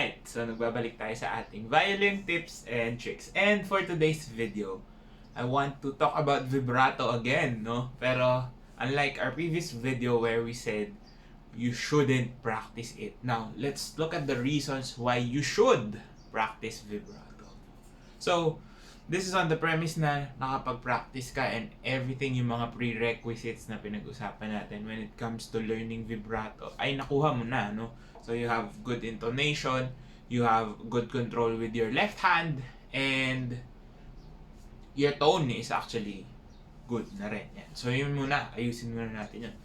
Alright, so nagbabalik tayo sa ating violin tips and tricks. And for today's video, I want to talk about vibrato again, no? Pero unlike our previous video where we said you shouldn't practice it. Now, let's look at the reasons why you should practice vibrato. So, this is on the premise na nakapag-practice ka and everything yung mga prerequisites na pinag-usapan natin when it comes to learning vibrato ay nakuha mo na, no? So you have good intonation, you have good control with your left hand, and your tone is actually good na rin. Yan. So yun muna, ayusin muna natin yun.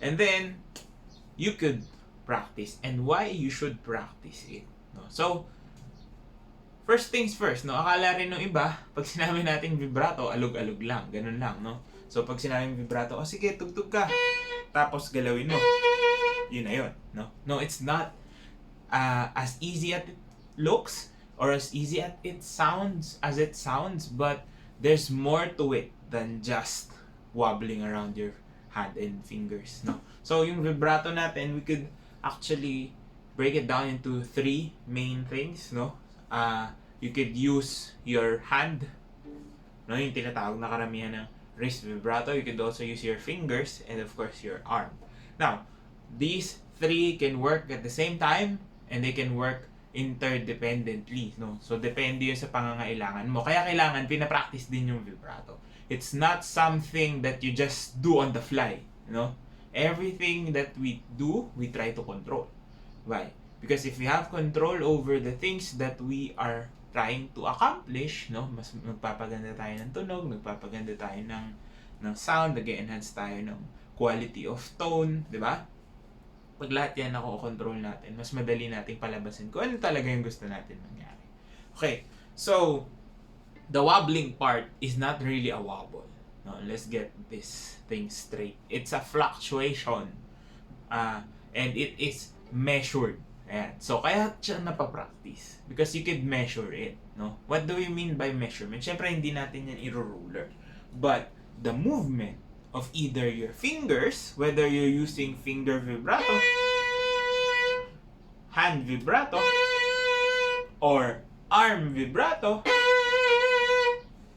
And then, you could practice. And why you should practice it. No? So, first things first, no? Akala rin ng iba, pag sinabi natin vibrato, alog-alog lang, ganun lang, no? So, pag sinabing vibrato, sige, tugtog ka. Tapos, galawin mo. Yun na yun, no? No, it's not as easy as it looks or as easy as it sounds, but there's more to it than just wobbling around your hand and fingers, no? So, yung vibrato natin, we could actually break it down into three main things, no? You could use your hand, no, yung tinatawag na karamihan ng wrist vibrato. You could also use your fingers and of course your arm. Now, these three can work at the same time and they can work interdependently, no? So, depende yun sa pangangailangan mo. Kaya kailangan pinapractice din yung vibrato. It's not something that you just do on the fly, you know? Everything that we do, we try to control. Why? Because if we have control over the things that we are trying to accomplish, no, mas magpapaganda tayo ng tunog, magpapaganda tayo ng sound, nag-enhance tayo ng quality of tone, di ba? Pag lahat yan control natin, mas madali nating palabasin kung ano talaga yung gusto natin mangyari. Okay, so the wobbling part is not really a wobble. No, let's get this thing straight. It's a fluctuation, and it is measured. Ayan. So, kaya siya napapractice. Because you could measure it. No? What do we mean by measurement? Siyempre, hindi natin yan i-ruler. But, the movement of either your fingers, whether you're using finger vibrato, hand vibrato, or arm vibrato,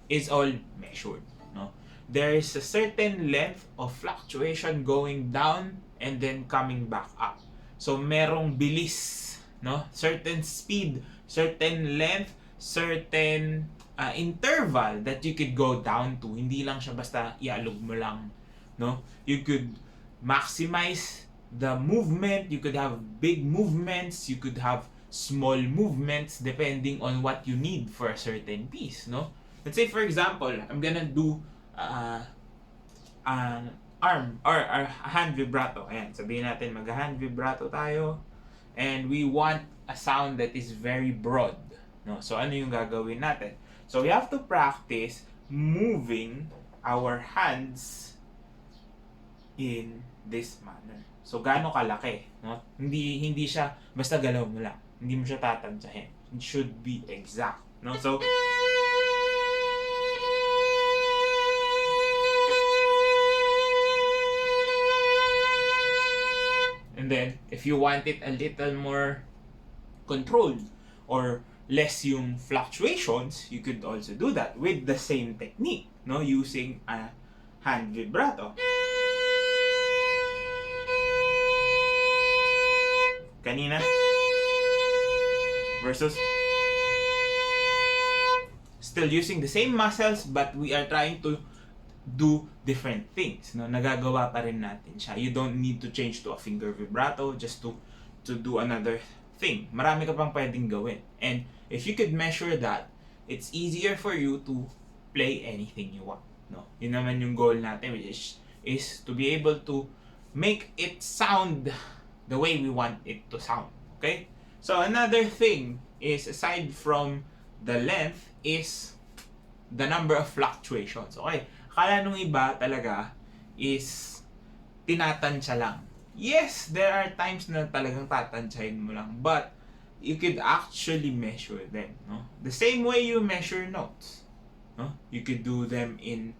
is all measured. No? There is a certain length of fluctuation going down and then coming back up. So, merong bilis, no? Certain speed, certain length, certain interval that you could go down to. Hindi lang siya basta ialog mo lang, no? You could maximize the movement, you could have big movements, you could have small movements depending on what you need for a certain piece, no? Let's say, for example, I'm gonna do arm or hand vibrato. Ayan, sabihin natin mag-hand vibrato tayo and we want a sound that is very broad, no? So ano yung gagawin natin? So we have to practice moving our hands in this manner. So gaano kalaki, no? Hindi siya basta galaw mo lang. Hindi mo siya tatantsahin. It should be exact, no? So and then, if you want it a little more controlled or less yung fluctuations, you could also do that with the same technique, no? Using a hand vibrato. Kanina versus still using the same muscles but we are trying to do different things, no? Nagagawa pa rin natin siya. You don't need to change to a finger vibrato just to do another thing. Marami ka pang pwedeng gawin. And if you could measure that, it's easier for you to play anything you want, no? Yun naman yung goal natin, which is to be able to make it sound the way we want it to sound. Okay? So another thing is, aside from the length, is the number of fluctuations. Okay? Akala nung iba talaga is tinatansya lang. Yes, there are times na talagang tatansyahin mo lang, but you could actually measure them, no? The same way you measure notes, no? You could do them in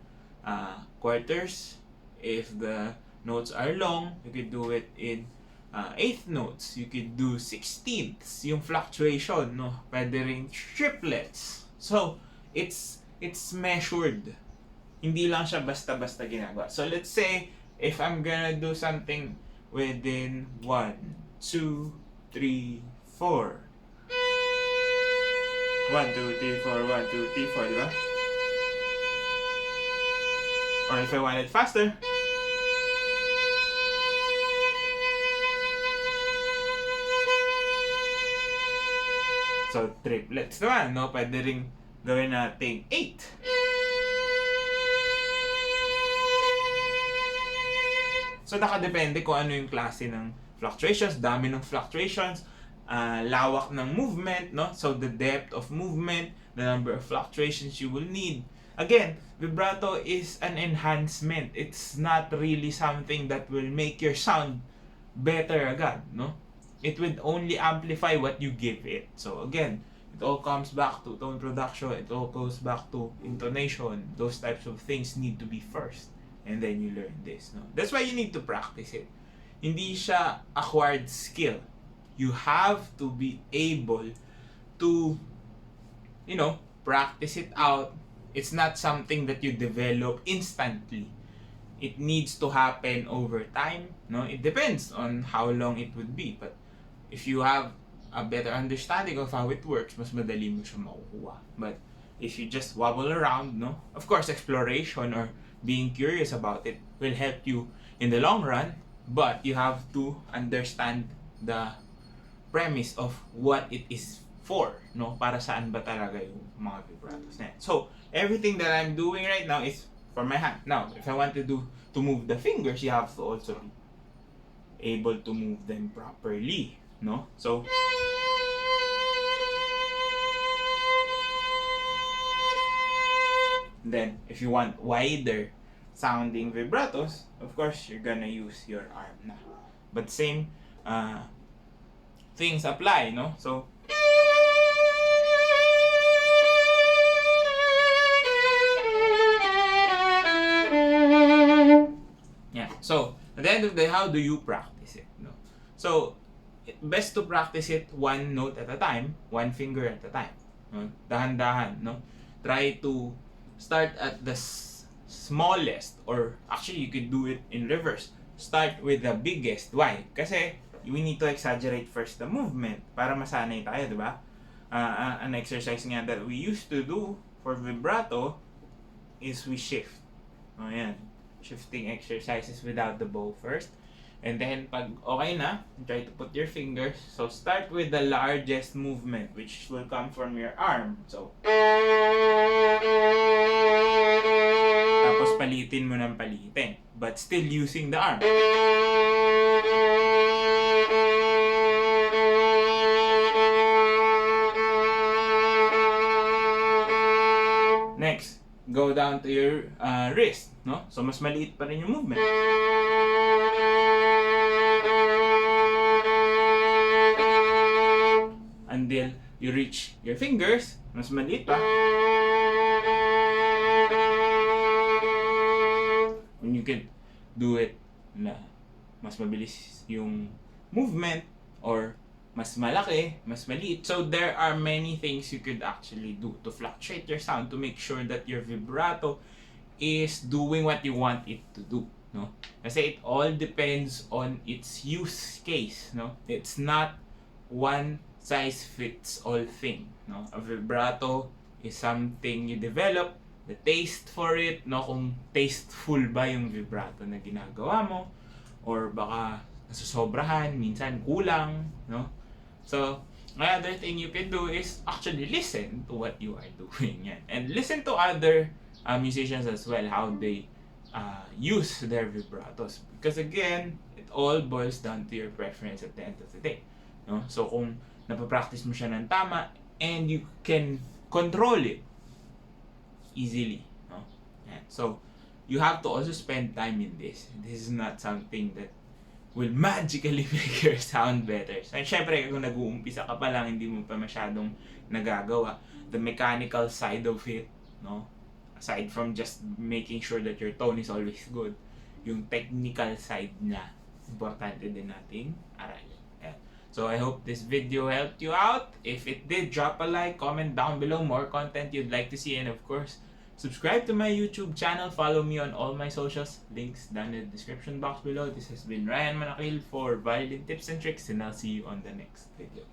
quarters. If the notes are long, you could do it in eighth notes. You could do sixteenths, yung fluctuation, no? Pwede rin triplets. So, it's measured. Hindi lang siya basta-basta ginagawa. So, let's say, if I'm gonna do something within 1, 2, 3, 4. 1, 2, 3, 4, 1, 2, 3, 4, di ba? Or if I want it faster, so triplets naman, no? Pwede ring gawin natin 8. So nakadepende kung ano yung klase ng fluctuations, dami ng fluctuations, lawak ng movement, no? So the depth of movement, the number of fluctuations you will need. Again, vibrato is an enhancement. It's not really something that will make your sound better agad, no? It would only amplify what you give it. So again, it all comes back to tone production, it all goes back to intonation. Those types of things need to be first. And then you learn this, no? That's why you need to practice it. Hindi siya acquired skill. You have to be able to, practice it out. It's not something that you develop instantly. It needs to happen over time, no? It depends on how long it would be. But if you have a better understanding of how it works, mas madali mo siya makukuha. But if you just wobble around, no? Of course, exploration or being curious about it will help you in the long run, but you have to understand the premise of what it is for, no? Para saan ba talaga yung mga vibratos na yan. So, everything that I'm doing right now is for my hand. Now, if I want to move the fingers, you have to also be able to move them properly, no? So, then, if you want wider sounding vibratos, of course, you're gonna use your arm na. But same things apply, no? So, yeah. So, at the end of the day, how do you practice it, no? So, best to practice it one note at a time, one finger at a time. No? Dahan-dahan, no? Try to start at the smallest, or actually you could do it in reverse. Start with the biggest. Why? Kasi we need to exaggerate first the movement para masanay tayo, di ba? An exercise nga that we used to do for vibrato is we shift. O yan. Shifting exercises without the bow first. And then, pag okay na, try to put your fingers. So, start with the largest movement, which will come from your arm. So, tapos palitin mo ng palitin. But still using the arm. Next, go down to your wrist, no? So, mas maliit pa rin yung movement. Until you reach your fingers, mas maliit pa. When you can do it na mas mabilis yung movement or mas malaki, mas maliit. So there are many things you could actually do to fluctuate your sound to make sure that your vibrato is doing what you want it to do, no? Kasi it all depends on its use case, no? It's not one size fits all thing, no? A vibrato is something you develop, the taste for it, no? Kung tasteful ba yung vibrato na ginagawa mo, or baka nasusobrahan, minsan kulang, no? So, another thing you can do is actually listen to what you are doing, yan. And listen to other musicians as well, how they use their vibratos. Because again, it all boils down to your preference at the end of the day, no? So, kung napapractice mo siya ng tama and you can control it easily, no? Yan. So, you have to also spend time in this. This is not something that will magically make your sound better. So, syempre, kung nag-uumpisa ka pa lang, hindi mo pa masyadong nagagawa. The mechanical side of it, no? Aside from just making sure that your tone is always good, yung technical side niya, importante din nating aralin. Ayan. So I hope this video helped you out. If it did, drop a like, comment down below more content you'd like to see, and of course, subscribe to my YouTube channel. Follow me on all my socials. Links down in the description box below. This has been Ryan Monakil for Violin Tips and Tricks, and I'll see you on the next video.